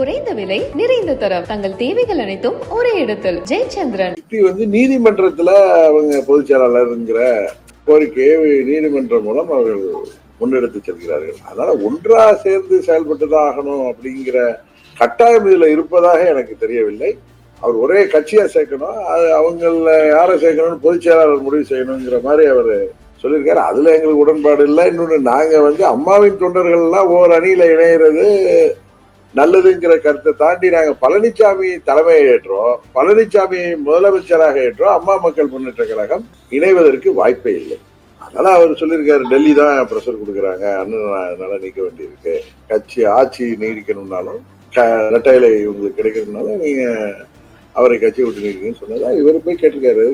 குறைந்த விலை, நிறைந்த தரம். தங்கள் தேவைகள் அனைத்தும் ஒரே இடத்தில். ஜெயச்சந்திரன். நீதிமன்றத்துல அவங்க பொதுச் செயலாளர்ங்கிற கோரிக்கையை நீதிமன்றம் மூலம் அவர்கள் முன்னெடுத்து செல்கிறார்கள். அதனால ஒன்றா சேர்ந்து செயல்பட்டுதான் ஆகணும் அப்படிங்கிற கட்டாயம் இதுல இருப்பதாக எனக்கு தெரியவில்லை. அவர் ஒரே கட்சியா சேர்க்கணும், அது அவங்கள யாரை சேர்க்கணும்னு பொதுச் செயலாளர் முடிவு செய்யணுங்கிற மாதிரி அவர் சொல்லியிருக்காரு. அதுல எங்களுக்கு உடன்பாடு இல்லை. இன்னொன்னு, நாங்க அம்மாவின் தொண்டர்கள் எல்லாம் ஓர் அணியில இணைகிறது நல்லதுங்கிற கருத்தை தாண்டி நாங்க பழனிசாமி தலைமையை ஏற்றோம், பழனிசாமி முதலமைச்சராக ஏற்றோம். அம்மா மக்கள் முன்னேற்ற கழகம் இணைவதற்கு வாய்ப்பே இல்லை. அதனால அவர் சொல்லியிருக்காரு, டெல்லி தான் பிரஷர் கொடுக்குறாங்க, அண்ணன் அதனால நீக்க வேண்டியிருக்கு. கட்சி ஆட்சி நீடிக்கணும்னாலும் ரெட்டையிலை உங்களுக்கு கிடைக்கணும்னாலும் நீங்க அவரை கட்சியை விட்டு நீக்குன்னு சொன்னதா இவர் போய் கேட்டிருக்காரு.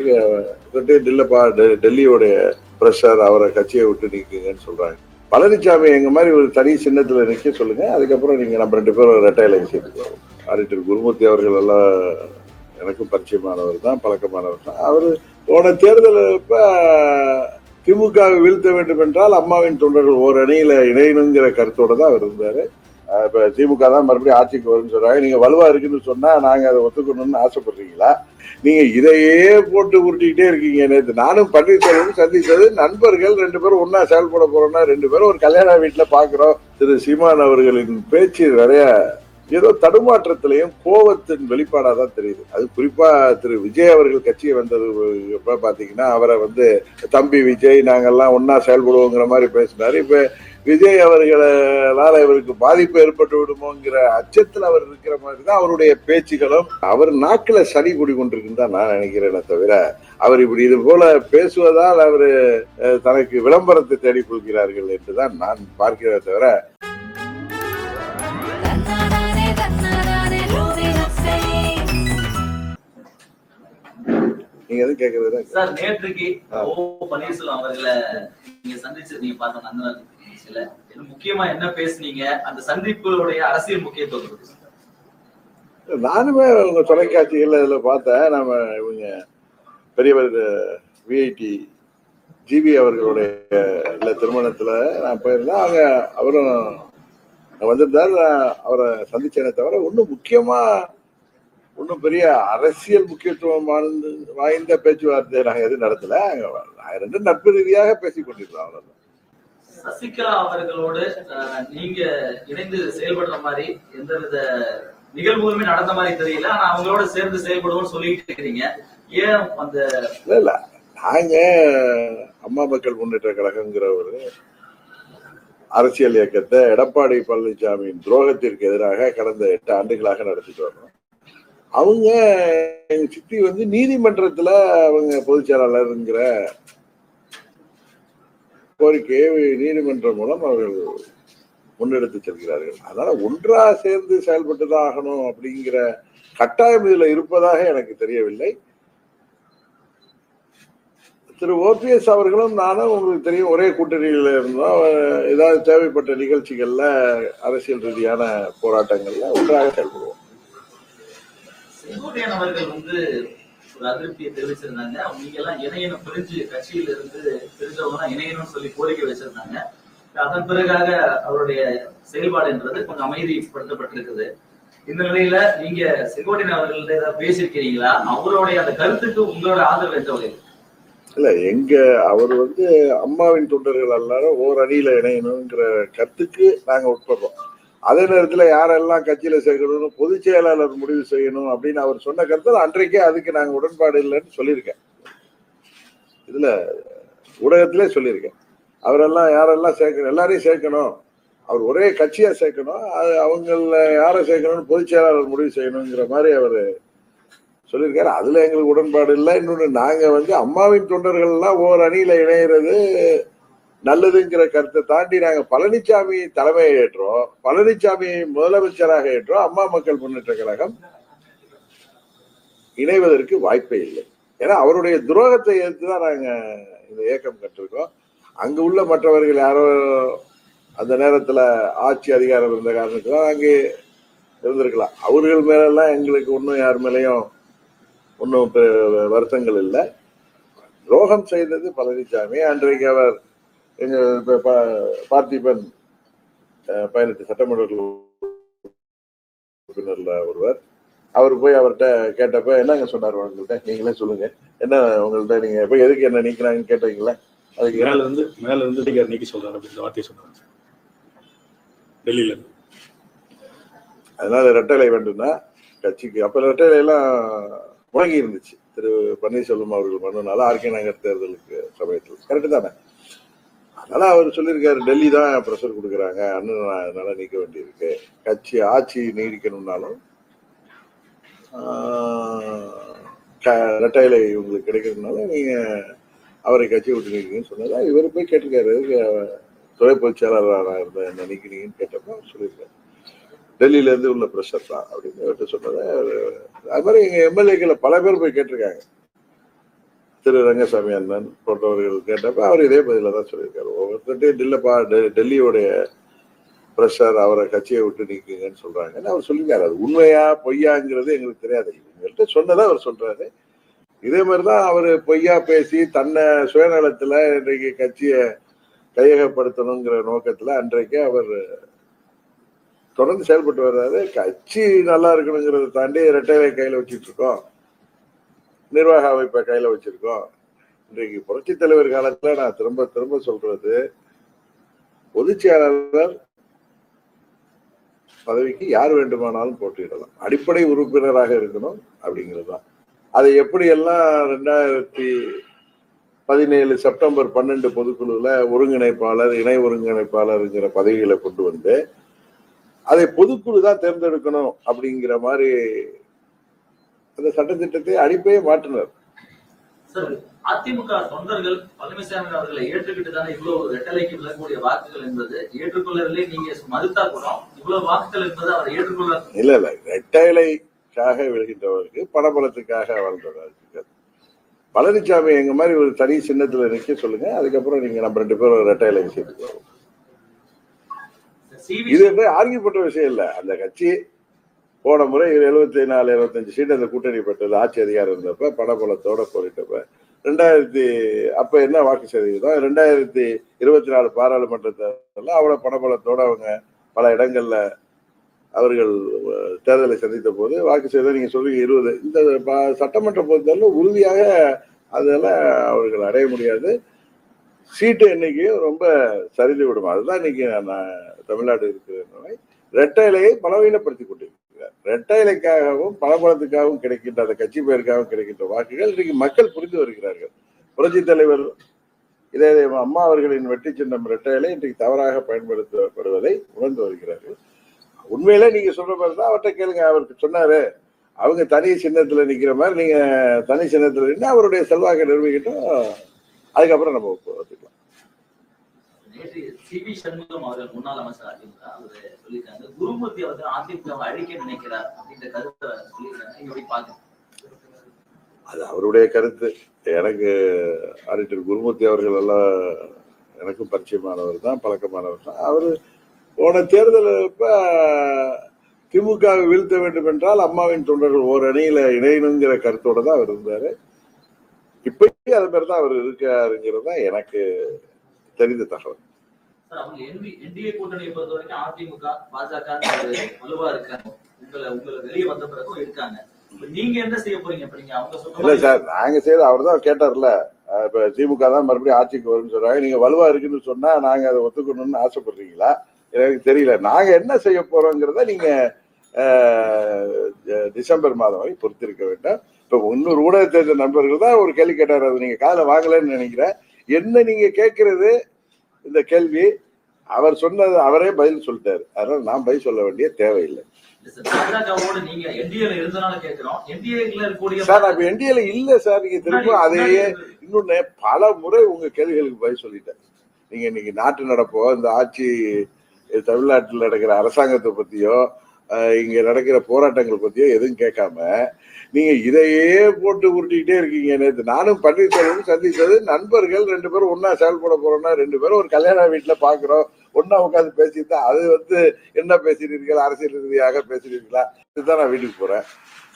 டெல்லியோடைய பிரஷர், அவரை கட்சியை விட்டு நீக்குங்கன்னு சொல்றாங்க. பழனிசாமி எங்க மாதிரி ஒரு தனி சின்னத்துல நிக்க சொல்லுங்க, அதுக்கப்புறம் நீங்க நம்ம 2 பேரும் ரெட்டையிலை சேர்த்துக்குவோம். ஆடிட்டர் குருமூர்த்தி அவர்கள் எல்லாம் எனக்கும் பரிச்சயமானவர் தான், பழக்கமானவர் தான். அவரு போன தேர்தல் திமுகவை வீழ்த்த வேண்டும் என்றால் அம்மாவின் தொண்டர்கள் ஓர் அணியில இணையணுங்கிற கருத்தோட தான் அவர் இருந்தாரு. இப்ப திமுக தான் மறுபடியும் ஆட்சிக்கு வரும்னு சொல்றாங்க. நீங்க வலுவா இருக்குன்னு சொன்னா நாங்க அதை ஒத்துக்கணும்னு ஆசைப்படுறீங்களா? நீங்க இதையே போட்டு உருட்டிக்கிட்டே இருக்கீங்க. நேற்று நானும் பன்னீர்செல்வம் சந்தித்தது நண்பர்கள் 2 பேரும் ஒன்னா செயல்பட போறோம்னா 2 பேரும் ஒரு கல்யாண வீட்டுல பாக்குறோம். திரு சீமான் அவர்களின் பேச்சு நிறைய ஏதோ தடுமாற்றத்திலையும் கோபத்தின் வெளிப்பாடாதான் தெரியுது. அது குறிப்பா திரு விஜய் அவர்கள் கட்சியை வந்தது பாத்தீங்கன்னா, அவரை தம்பி விஜய் நாங்கெல்லாம் ஒன்னா செயல்படுவோங்கிற மாதிரி பேசினாரு. இப்ப விஜய் அவர்களால இவருக்கு பாதிப்பு ஏற்பட்டு விடுமோங்கிற அச்சத்தில் அவர் இருக்கிற மாதிரி தான் அவருடைய பேச்சுகளும். அவர் நாக்குல சனி குடி கொண்டிருக்குன்னு தான் நான் நினைக்கிறேனே தவிர, அவர் இப்படி இது போல பேசுவதால் அவரு தனக்கு விளம்பரத்தை தேடி கொள்கிறார்கள் என்றுதான் நான் பார்க்கிறேன் தவிர. நீங்க எதுவும் கேட்கறது சார், நேற்றுக்கு பன்னீர்செல்வம் அவர்களை நீங்க சந்திச்சிருக்கீங்க, பார்த்தோம். முக்கியமா என்ன பேசுனீங்க? அந்த சந்திப்புடைய அரசியல் முக்கியத்துவம் நானுமே உங்க தொலைக்காட்சிகள்ல இதுல பார்த்தேன். நம்ம இவங்க பெரியவர் விஐடி ஜிபி அவர்களுடைய திருமணத்துல நான் போயிருந்தேன். அவங்க அவரும் வந்திருந்தாரு. அவரை சந்திச்சேனே தவிர ஒன்னும் பெரிய அரசியல் முக்கியத்துவம் வாய்ந்த பேச்சுவார்த்தை நாங்க எதுவும் நடத்தல. 2 நட்பு ரீதியாக பேசிக் கொண்டிருக்கிறோம், அவ்வளவுதான். சசிகலா அவர்களோடு நீங்க இணைந்து செயல்படுற மாதிரி எந்தவித நிகழ்வுமே நடந்த மாதிரி தெரியல. ஆனா அவங்களோட சேர்ந்து செயல்படுவோம்னு சொல்லிட்டு இருக்கிறீங்க. ஏன் அந்த இல்ல நாங்க அம்மா மக்கள் முன்னேற்ற கழகங்கிற ஒரு அரசியல் இயக்கத்தை எடப்பாடி பழனிசாமியின் துரோகத்திற்கு எதிராக கடந்த 8 ஆண்டுகளாக நடத்திட்டு வர்றோம். அவங்க எங்க சித்தி நீதிமன்றத்துல அவங்க பொதுச் செயலாளர்ங்கிற கோரிக்கையை நீதிமன்றம் மூலம் அவர்கள் முன்னெடுத்து செல்கிறார்கள். அதனால ஒன்றா சேர்ந்து செயல்பட்டுதான் ஆகணும் அப்படிங்கிற கட்டாயம் இதுல இருப்பதாக எனக்கு தெரியவில்லை. திரு ஓபிஎஸ் அவர்களும் நானும் உங்களுக்கு தெரியும் ஒரே கூட்டணியில இருந்தோம். ஏதாவது தேவைப்பட்ட நிகழ்ச்சிகள்ல அரசியல் ரீதியான போராட்டங்கள்ல ஒன்றாக செயல்படுவோம். செங்கோட்டையன் அவர்கள் ஒரு அதிருப்தியை தெரிவிச்சிருந்தாங்க. அவங்க எல்லாம் இணையணும், பிரிஞ்சு கட்சியில இருந்து தெரிஞ்சவங்க இணையணும்னு சொல்லி கோரிக்கை வச்சிருந்தாங்க. அதன் பிறகாக அவருடைய செயல்பாடு என்றது கொஞ்சம் அமைதிப்படுத்தப்பட்டிருக்குது. இந்த நிலையில நீங்க செங்கோட்டையன் அவர்கள்ட்ட ஏதாவது பேசியிருக்கிறீங்களா? அவருடைய அந்த கருத்துக்கு உங்களோட ஆதரவு எந்த வகையில்? இல்ல, அவர் அம்மாவின் தொண்டர்கள் எல்லாரும் ஓர் அணியில இணையணுங்கிற கருத்துக்கு நாங்க உட்படுறோம். அதே நேரத்துல யாரெல்லாம் கட்சியில சேர்க்கணும்னு பொதுச் செயலாளர் முடிவு செய்யணும் அப்படின்னு அவர் சொன்ன கருத்து அன்றைக்கே அதுக்கு நாங்க உடன்பாடு இல்லைன்னு சொல்லியிருக்கேன். இதுல ஊடகத்திலே சொல்லியிருக்கேன். அவரெல்லாம் யாரெல்லாம் சேர்க்கணும், எல்லாரையும் சேர்க்கணும், அவர் ஒரே கட்சியா சேர்க்கணும், அது அவங்கள யாரை சேர்க்கணும்னு பொதுச் செயலாளர் முடிவு செய்யணுங்கிற மாதிரி அவரு சொல்லியிருக்காரு. அதுல எங்களுக்கு உடன்பாடு இல்லை. இன்னொன்னு, நாங்க அம்மாவின் தொண்டர்கள் எல்லாம் ஓர் அணியில இணைகிறது நல்லதுங்கிற கருத்தை தாண்டி நாங்க பழனிசாமி தலைமையை ஏற்றோம், பழனிசாமி முதலமைச்சராக ஏற்றோம். அம்மா மக்கள் முன்னேற்ற கழகம் இணைவதற்கு வாய்ப்பே இல்லை. ஏன்னா அவருடைய துரோகத்தை ஏற்றுதான் நாங்க இந்த இயக்கம் கட்டிருக்கோம். அங்க உள்ள மற்றவர்கள் யாரோ அந்த நேரத்துல ஆட்சி அதிகாரம் இருந்த காரணத்துலாம் அங்கே இருந்திருக்கலாம். அவர்கள் மேலெல்லாம் எங்களுக்கு ஒன்றும் யார் மேலேயும் ஒன்றும் வருத்தங்கள் இல்லை. துரோகம் செய்தது பழனிசாமி. அன்றைக்கு அவர் எங்க பார்த்திபன் 18 சட்டமன்ற உறுப்பினர்ல ஒருவர். அவர் போய் அவர்கிட்ட கேட்டப்ப என்னங்க சொன்னார் உங்கள்கிட்ட, நீங்களே சொல்லுங்க, என்ன உங்கள்கிட்ட நீங்க போய் எதுக்கு என்ன நீக்கிறாங்கன்னு கேட்டீங்களா? அதுக்கு மேல இருந்து நீக்கி சொல்றாரு அப்படின்னு வார்த்தையை சொன்னாங்க டெல்லியில. அதனால ரெட்டலை வேண்டும்னா கட்சிக்கு அப்ப ரெட்டலை எல்லாம் முழங்கி இருந்துச்சு. திரு பன்னீர்செல்வம் அவர்கள் பண்ணனால ஆர்கே நகர் தேர்தலுக்கு சமயத்தில் கரெக்டு தானே. அதனால அவர் சொல்லியிருக்காரு, டெல்லி தான் ப்ரெஷர் கொடுக்குறாங்க, அண்ணன் அதனால நீக்க வேண்டியிருக்கு. கட்சி ஆட்சி நீடிக்கணும்னாலும் ரெட்டையிலை உங்களுக்கு கிடைக்கிறதுனால நீங்க அவரை கட்சி விட்டு நீக்கீங்கன்னு சொன்னதா இவர் போய் கேட்டிருக்காரு. துறை பொதுச் செயலாளராக இருந்த என்ன நீக்கினீங்கன்னு கேட்டப்ப அவர் சொல்லியிருக்காரு, டெல்லியில இருந்து உள்ள ப்ரெஷர் தான் அப்படின்னு சொன்னதை. அது மாதிரி எங்க எம்எல்ஏக்களை பல பேர் போய் கேட்டிருக்காங்க. திரு ரங்கசாமி அண்ணன் போன்றவர்கள் கேட்டப்ப அவர் இதே பதில தான் சொல்லியிருக்காரு. ஒவ்வொருத்தையும் இல்லப்பா டெல்லியோடைய ப்ரெஷர், அவரை கட்சியை விட்டு நீக்குங்கன்னு சொல்றாங்கன்னு அவர் சொல்லியிருக்காரு. அது உண்மையா பொய்யாங்கிறது எங்களுக்கு தெரியாது. இவங்கள்ட்ட சொன்னதை அவர் சொல்றாரு. இதே மாதிரிதான் அவர் பொய்யா பேசி தன்னை சுயநலத்துல இன்றைக்கு கட்சியை கையகப்படுத்தணுங்கிற நோக்கத்துல அன்றைக்கு அவர் தொடர்ந்து செயல்பட்டு வர்றாரு. கட்சி நல்லா இருக்கணுங்கிறத தாண்டி ரெட்டைலை கையில வச்சுட்டு இருக்கோம், நிர்வாக அமைப்பை கையில வச்சிருக்கோம். இன்றைக்கு புரட்சி தலைவர் காலத்துல நான் திரும்ப திரும்ப சொல்றது, பொதுச் செயலாளர் பதவிக்கு யார் வேண்டுமானாலும் போட்டியிடலாம், அடிப்படை உறுப்பினராக இருக்கணும் அப்படிங்கிறது தான். அதை எப்படியெல்லாம் 2017 செப்டம்பர் 12 பொதுக்குழுல ஒருங்கிணைப்பாளர், இணை ஒருங்கிணைப்பாளருங்கிற பதவிகளை கொண்டு வந்து அதை பொதுக்குழு தான் தேர்ந்தெடுக்கணும் அப்படிங்கிற மாதிரி அந்த சட்டத்திட்டத்தை அடிப்பையே மாற்றினார். அதிமுக தொண்டர்கள் பழனிசாமி அவர்களை ஏற்றுக்கிட்டு தானே இவ்வளவு ரெட்டலைக்கு விழக்கூடிய வாக்குகள் என்பது ஏற்றுக்கொள்ளவில்லை. நீங்க மறுத்தா கூட இவ்வளவு வாக்குகள் என்பது அவர் ஏற்றுக்கொள்ள இல்ல ரெட்டலைக்காக விழுகின்றவருக்கு பணபலத்துக்காக வாழ்ந்தவர்கள். பழனிசாமி எங்க மாதிரி ஒரு தனி சின்னத்துல நிக்க சொல்லுங்க, அதுக்கப்புறம் நீங்க நம்ம 2 பேரும் ரெட்டைலை சேர்த்துக்குவோம். இது ஆர்கியூ பண்ற விஷயம் இல்ல. அந்த கட்சி போன முறை 74-75 சீட் அந்த கூட்டணி பெற்றது. ஆட்சி அதிகாரம் இருந்தப்ப பணபலத்தோட போரிட்டப்ப 2000 அப்ப என்ன வாக்கு சதவீதம், 2024 பாராளுமன்ற தேர்தலில் அவ்வளவு பணபலத்தோட அவங்க பல இடங்கள்ல அவர்கள் தேர்தலை சந்தித்த போது வாக்கு சதவீதம் நீங்க சொல்றீங்க 20. இந்த சட்டமன்ற பொறுத்தவரை உறுதியாக அதெல்லாம் அவர்கள் அடைய முடியாது. சீட்டு எண்ணிக்கையும் ரொம்ப சரிந்து விடும். அதுதான் இன்னைக்கு தமிழ்நாடு இருக்கிற ரெட்டைலையை பலவீனப்படுத்தி கொண்டிருக்கிறார். ரெட்டைலைக்காகவும் பலபலத்துக்காகவும் கிடைக்கின்ற அந்த கட்சி பெயருக்காகவும் கிடைக்கின்ற வாக்குகள் இன்றைக்கு மக்கள் புரிந்து வருகிறார்கள். புரட்சி தலைவர் இதே அம்மா அவர்களின் வெற்றி சின்னம் ரெட்டைலை இன்றைக்கு தவறாக பயன்படுத்தப்படுவதை உணர்ந்து வருகிறார்கள். உண்மையிலே நீங்க சொல்ற மாதிரி தான் அவர்கிட்ட கேளுங்க. அவருக்கு சொன்னாரு, அவங்க தனி சின்னத்துல நிக்கிற மாதிரி நீங்க தனி சின்னத்துல நின்று அவருடைய செல்வாக்கை நிரூபிக்கட்டும், அதுக்கப்புறம் நம்ம ஒத்துக்கலாம். நேற்று சிவி சண்முகம் அவர்கள் முன்னாள் அமைச்சர் அதிமுக அவரு சொல்லியிருக்காங்க, குருமூர்த்தி அவர்கள் அதிமுக அழிக்க நினைக்கிறார் அப்படின்ற கருத்தை சொல்லியிருக்காங்க. நீங்க எப்படி பாக்குறீங்க? அது அவருடைய கருத்து. எனக்கு ஆடிட்டர் குருமூர்த்தி அவர்கள் எல்லாம் எனக்கும் பரிச்சயமானவர் தான், பழக்கமானவர் தான். அவரு போன தேர்தலப்ப திமுகவை வீழ்த்த வேண்டும் என்றால் அம்மாவின் தொண்டர்கள் ஓர் அணியில இணையணுங்கிற கருத்தோட தான் அவர் இருந்தாரு. இப்பயும் அது மாதிரி தான் அவர் இருக்காருங்கிறது தான் எனக்கு தெரிந்த தகவல். என்டிஏ கூட்டணியை பொறுத்த வரைக்கும் அதிமுக பாஜக வலுவா இருக்காங்க, உங்களை வெளியே வந்த பிறகும் இருக்காங்க. நீங்க என்ன செய்ய போறீங்க? இல்ல சார், நாங்க செய்யறது அவர் தான் கேட்டார்ல, இப்ப திமுக தான் மறுபடியும் ஆட்சிக்கு வரும்னு சொல்றாங்க, நீங்க வலுவா இருக்குன்னு சொன்னா நாங்க அதை ஒத்துக்கணும்னு ஆசைப்படுறீங்களா? எனக்கு தெரியல. நாங்க என்ன செய்ய போறோங்கிறத நீங்க டிசம்பர் மாதம் வரை பொறுத்திருக்க வேண்டாம். இப்ப இன்னொரு ஊடகத்தை சேர்ந்த நண்பர்கள் தான் ஒரு கேள்வி கேட்டார், அது நீங்க காதுல வாங்கலன்னு நினைக்கிறேன். என்ன நீங்க கேட்கறது இந்த கேள்வி, அவர் சொன்னது அவரே பதில் சொல்லிட்டாரு. அதனால நான் பதில் சொல்ல வேண்டிய தேவையில்லை. சார் அப்ப என்டிஏல இல்ல சார். நீங்க திரும்ப அதையே இன்னொன்னு பல முறை உங்க கேள்விகளுக்கு பதில் சொல்லிட்டேன். நீங்க இன்னைக்கு நாட்டு நடப்போ, இந்த ஆட்சி தமிழ்நாட்டில் நடக்கிற அரசாங்கத்தை பத்தியோ இங்க நடக்கிற போராட்டங்கள் பத்தியோ எதுவும் கேட்காம நீங்க இதையே போட்டு உருட்டிக்கிட்டே இருக்கீங்க. நேற்று நானும் பன்னீர்செல்வம் சந்தித்தது நண்பர்கள் 2 பேரும் ஒன்னா செயல்பட போறோம்னா 2 பேரும் ஒரு கல்யாண வீட்டுல பாக்குறோம், ஒன்னா உட்காந்து பேசிட்டு அது என்ன பேசினீர்கள், அரசியல் ரீதியாக பேசினீர்களா, இதுதான் நான் வீட்டுக்கு போறேன்.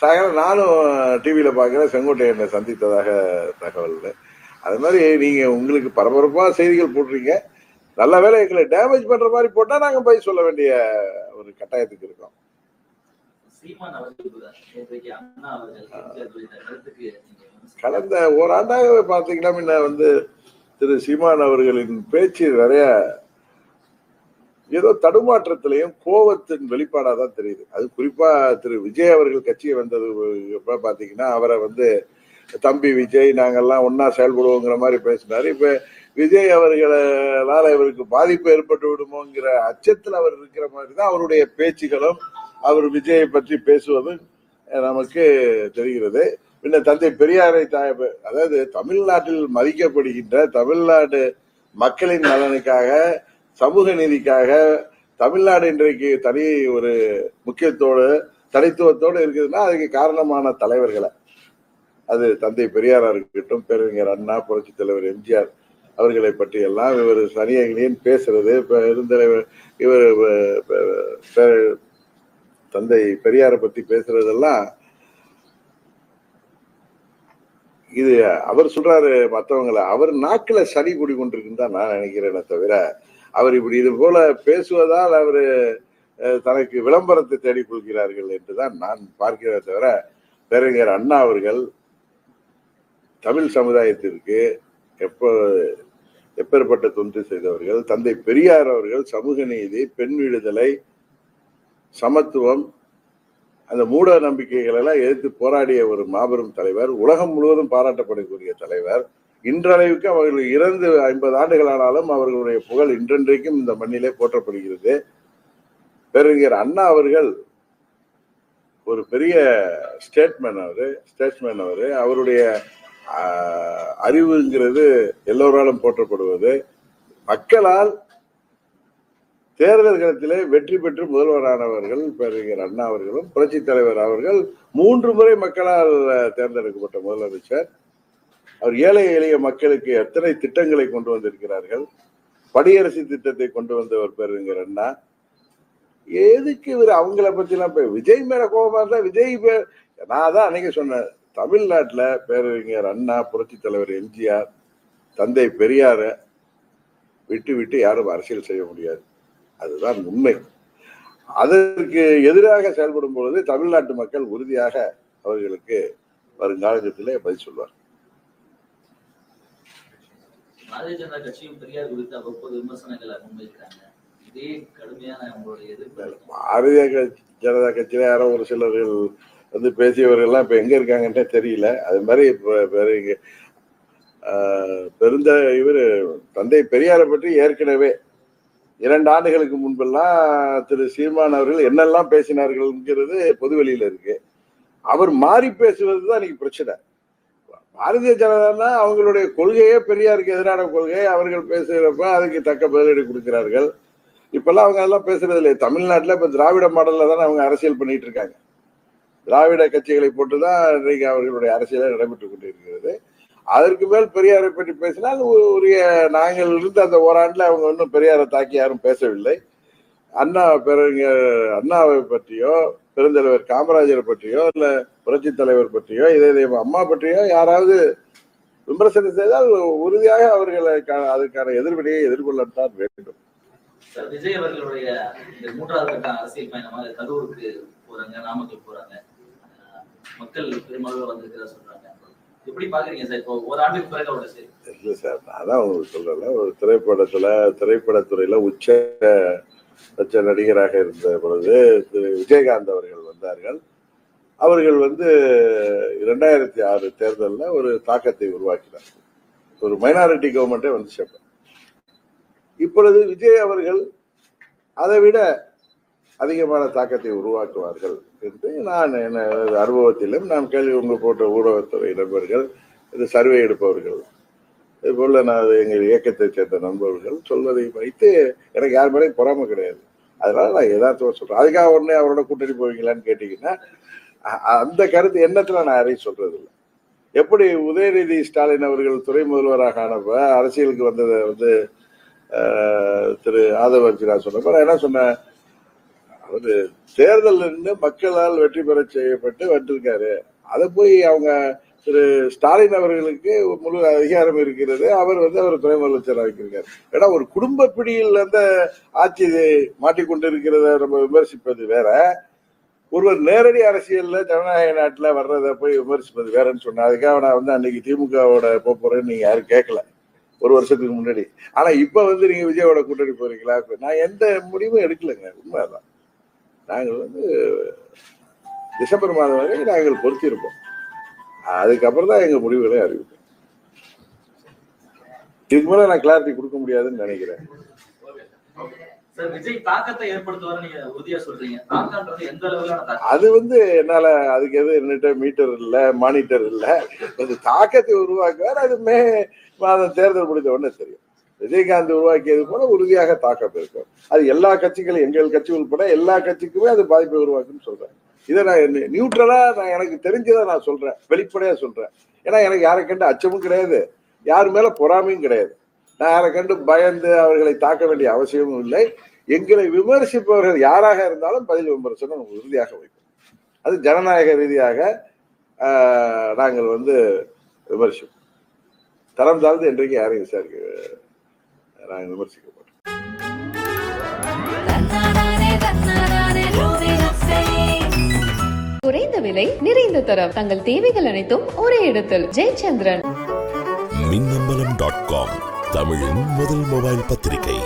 சாயங்காலம் நானும் டிவியில பாக்குறேன் செங்கோட்டையனை சந்தித்ததாக தகவல். அது மாதிரி நீங்க உங்களுக்கு பரபரப்பா செய்திகள் போடுறீங்க. நல்ல வேலை எங்களை டேமேஜ் பண்ற மாதிரி போட்டா நாங்க போய் சொல்ல வேண்டிய ஒரு கட்டாயத்துக்கு இருக்கோம். சீமான் அவர்கள் கூட இன்றைக்கு அண்ணா அவர்கள் கருத்துக்கு கடந்த ஓராண்டாக பாத்தீங்கன்னா முன்ன வந்து திரு சீமான் அவர்களின் பேச்சு நிறைய ஏதோ தடுமாற்றத்திலையும் கோபத்தின் வெளிப்பாடா தான் தெரியுது. அது குறிப்பா திரு விஜய் அவர்கள் கட்சியை வந்தது பாத்தீங்கன்னா அவரை வந்து தம்பி விஜய் நாங்கெல்லாம் ஒன்னா செயல்படுவோங்கிற மாதிரி பேசினாரு. இப்ப விஜய் அவர்களால இவருக்கு பாதிப்பு ஏற்பட்டு விடுமோங்கிற அச்சத்தில் அவர் இருக்கிற மாதிரி தான் அவருடைய பேச்சுகளும் அவர் விஜயை பற்றி பேசுவதும் நமக்கு தெரிகிறது. பின்ன தந்தை பெரியாரை அதாவது தமிழ்நாட்டில் மதிக்கப்படுகின்ற தமிழ்நாடு மக்களின் நலனுக்காக சமூக நீதிக்காக தமிழ்நாடு இன்றைக்கு தனி ஒரு முக்கியத்தோடு தனித்துவத்தோடு இருக்குதுன்னா அதுக்கு காரணமான தலைவர்களை அது தந்தை பெரியாரா இருக்கட்டும், பேரறிஞர் அண்ணா, புரட்சி தலைவர் எம்ஜிஆர் அவர்களை பற்றி எல்லாம் இவர் சனியன் பேசுறது, இவர் தந்தை பெரியாரை பத்தி பேசுறதெல்லாம் இது அவர் சொல்றாரு மற்றவங்களை அவர் நாக்குல சனி குடி கொண்டிருக்குன்னு தான் நான் நினைக்கிறேனே தவிர அவர் இப்படி இது போல பேசுவதால் அவரு தனக்கு விளம்பரத்தை தேடிக் கொள்கிறார்கள் என்றுதான் நான் பார்க்கிறேன் தவிர பேரறிஞர் அண்ணா அவர்கள் தமிழ் சமுதாயத்திற்கு எப்பேற்பட்ட தொண்டு செய்தவர்கள். தந்தை பெரியார் அவர்கள் சமூக நீதி, பெண் விடுதலை, சமத்துவம், அந்த மூட நம்பிக்கைகள் எல்லாம் எதிர்த்து போராடிய ஒரு மாபெரும் தலைவர், உலகம் முழுவதும் பாராட்டப்படக்கூடிய தலைவர். இன்றளவுக்கு அவர்கள் இறந்து 50 ஆண்டுகள் ஆனாலும் அவர்களுடைய புகழ் இன்றென்றைக்கும் இந்த மண்ணிலே போற்றப்படுகிறது. பேரறிஞர் அண்ணா அவர்கள் ஒரு பெரிய ஸ்டேட்மேன் அவரு. அவருடைய அறிவுங்கிறது எல்லோராலும் போற்றப்படுவது. மக்களால் தேர்தல் களத்திலே வெற்றி பெற்று முதல்வரானவர்கள் பேரறிஞர் அண்ணா அவர்களும் புரட்சி தலைவர் அவர்கள் 3 முறை மக்களால் தேர்ந்தெடுக்கப்பட்ட முதலமைச்சர். அவர் ஏழை எளிய மக்களுக்கு எத்தனை திட்டங்களை கொண்டு வந்திருக்கிறார்கள். படியரசு திட்டத்தை கொண்டு வந்தவர் பேரறிஞர் அண்ணா. எதுக்கு இவர் அவங்கள பத்தி எல்லாம் விஜய் மேல கோபமா இருந்தா விஜய் நான் தான் அன்னைக்கு சொன்னேன், தமிழ்நாட்டுல பேரறிஞர் அண்ணா, புரட்சி தலைவர் எம்ஜிஆர், தந்தை பெரியார விட்டு யாரும் அரசியல் செய்ய முடியாது. அதுதான் உண்மை. அதற்கு எதிராக செயல்படும் பொழுது தமிழ்நாட்டு மக்கள் உறுதியாக அவர்களுக்கு வருங்காலத்திலே பதில் சொல்வார். பாரதிய ஜனதா கட்சியும் பெரியார் குறித்து அவ்வப்போது விமர்சனங்களை முன்வைக்கிறாங்க. இதே கடுமையான அவங்களுடைய எதிர்ப்பு பாரதிய ஜனதா கட்சியில யாரோ ஒரு சிலர்கள் வந்து பேசியவர்கள் எல்லாம் இப்ப எங்க இருக்காங்கன்னே தெரியல. அது மாதிரி இவர் தந்தை பெரியாரை பற்றி ஏற்கனவே 2 ஆண்டுகளுக்கு முன்பெல்லாம் திரு சீமான் அவர்கள் என்னெல்லாம் பேசினார்கள்ங்கிறது பொதுவெளியில இருக்கு. அவர் மாறி பேசுவதுதான் இன்னைக்கு பிரச்சனை. பாரதிய ஜனதா அவங்களுடைய கொள்கையே பெரியாருக்கு எதிரான கொள்கை. அவர்கள் பேசுகிறப்ப அதுக்கு தக்க பதிலடி கொடுக்கிறார்கள். இப்பெல்லாம் அவங்க அதெல்லாம் பேசுறது இல்லை. தமிழ்நாட்டில் இப்ப திராவிட மாடல்ல தானே அவங்க அரசியல் பண்ணிட்டு இருக்காங்க. திராவிட கட்சிகளை போட்டுதான் இன்றைக்கு அவர்களுடைய அரசியலை நடைபெற்றுக் கொண்டிருக்கிறது. அதற்கு மேல் பெரியாரை பற்றி பேசினால் உரிய நாங்கள் இருந்து அந்த ஓராண்டுல அவங்க இன்னும் பெரியாரை தாக்கி யாரும் பேசவில்லை. அண்ணாவை பற்றியோ, பெருந்தலைவர் காமராஜரை பற்றியோ, இல்ல புரட்சி தலைவர் பற்றியோ, இதே அம்மா பற்றியோ யாராவது விமர்சனம் செய்தால் உறுதியாக அவர்களை அதற்கான எதிர்வினையை எதிர்கொள்ளத்தான் வேண்டும். விஜய் அவர்களுடைய இந்த 3வது கட்ட அரசியல் பயணமாக கரூருக்கு போறாங்க, நாமக்கல் போறாங்க, மக்கள் பெருமளவு வந்திருக்கிறதா சொல்றாங்க. எப்படி பாக்குறீங்க சார்? இப்போ ஒரு ஆண்டுக்கு பிறகு அவரோட இல்ல சார், நான் தான் உங்களுக்கு சொல்றேன், ஒரு திரைப்படத்துறையில உச்ச நடிகராக இருந்த பொழுது திரு விஜயகாந்த் அவர்கள் வந்தார்கள். அவர்கள் 2006 தேர்தலில் ஒரு தாக்கத்தை உருவாக்கினார். ஒரு மைனாரிட்டி கவர்மெண்டே வந்துச்சு. இப்பொழுது விஜய் அவர்கள் அதை விட அதிகமான தாக்கத்தை உருவாக்குவார்கள் என்று நான் அனுபவத்திலும் நான் உங்க போன்ற ஊடகத்துறை நண்பர்கள், இது சர்வே எடுப்பவர்கள், இது போல நான் எங்கள் இயக்கத்தை சேர்ந்த நண்பர்கள் சொல்வதை வைத்து எனக்கு யார் மேலேயும் பொறாமை கிடையாது. அதனால நான் எதாச்சும் சொல்றேன். அதுக்காக உடனே அவரோட கூட்டணி போவீங்களான்னு கேட்டீங்கன்னா அந்த கருத்து எண்ணத்துல நான் யாரையும் சொல்றது இல்லை. எப்படி உதயநிதி ஸ்டாலின் அவர்கள் துறை முதல்வராக ஆனப்ப அரசியலுக்கு வந்ததை திரு ஆதவ அர்ஜுனா சொன்னப்ப நான் என்ன சொன்னேன், அவரு தேர்தல் நின்று மக்களால் வெற்றி பெற செய்யப்பட்டு வந்திருக்காரு. அதை போய் அவங்க திரு ஸ்டாலின் அவர்களுக்கு முழு அதிகாரம் இருக்கிறது, அவர் அவர் துணை முதலமைச்சராக இருக்கிறார். ஏன்னா ஒரு குடும்ப பிடியில் ஆட்சி மாட்டிக்கொண்டு இருக்கிறத நம்ம விமர்சிப்பது வேற, ஒருவர் நேரடி அரசியல்ல ஜனநாயக நாட்டுல வர்றதை போய் விமர்சிப்பது வேறன்னு சொன்னா, அதுக்காக நான் வந்து அன்னைக்கு திமுகவோட போறேன்னு நீங்க யாரும் கேட்கல ஒரு வருஷத்துக்கு முன்னாடி. ஆனா இப்ப வந்து நீங்க விஜயோட கூட்டணி போறீங்களா? நான் எந்த முடிவும் எடுக்கலைங்க. உண்மைதான். நாங்கள் வந்து டிசம்பர் மாதம் வரை நாங்கள் பொறுத்திருப்போம். அதுக்கப்புறம் தான் எங்க முடிவுகளை அறிவிப்போம். இதுக்கு மேல நான் கிளாரிட்டி கொடுக்க முடியாதுன்னு நினைக்கிறேன். விஜய் தாக்கத்தை ஏற்படுத்துவார் நீங்க உறுதியா சொல்றீங்க. தாக்கம்ன்றது எந்த அளவுக்கான தாக்கம்? அது வந்து என்னால அதுக்கு எது என்னட்ட மீட்டர் இல்ல, மானிட்டர் இல்ல. அது தாக்கத்தை உருவாக்குவார். அது மே மாதம் தேர்தல் முடிந்த உடனே தெரியும். விஜயகாந்த் உருவாக்கியது போல உறுதியாக தாக்கம் இருக்கும். அது எல்லா கட்சிகளும், எங்கள் கட்சி உட்பட எல்லா கட்சிக்குமே அது பாதிப்பை உருவாக்குன்னு சொல்றேன். இதை நான் நியூட்ரலா எனக்கு தெரிஞ்சதை நான் சொல்றேன், வெளிப்படையா சொல்றேன். ஏன்னா எனக்கு யாரை கண்டு அச்சமும் கிடையாது, யாரு மேல பொறாமையும் கிடையாது. நான் யாரை கண்டு பயந்து அவர்களை தாக்க வேண்டிய அவசியமும் இல்லை. எங்களை விமர்சிப்பவர்கள் யாராக இருந்தாலும் பதில் விமர்சனம் உறுதியாக வைக்கும். அது ஜனநாயக ரீதியாக நாங்கள் வந்து விமர்சிப்போம். தரம் தாழ்ந்து என்றைக்கு யாரையும் விசாரிக்க நாங்கள் விமர்சிக்க மாட்டோம். குறைந்த விலை நிறைந்த தரம் தங்கள் தேவைகள் அனைத்தும் ஒரே இடத்தில். ஜெயச்சந்திரன். மின்னம்பலம்.com தமிழின் முதல் மொபைல் பத்திரிகை.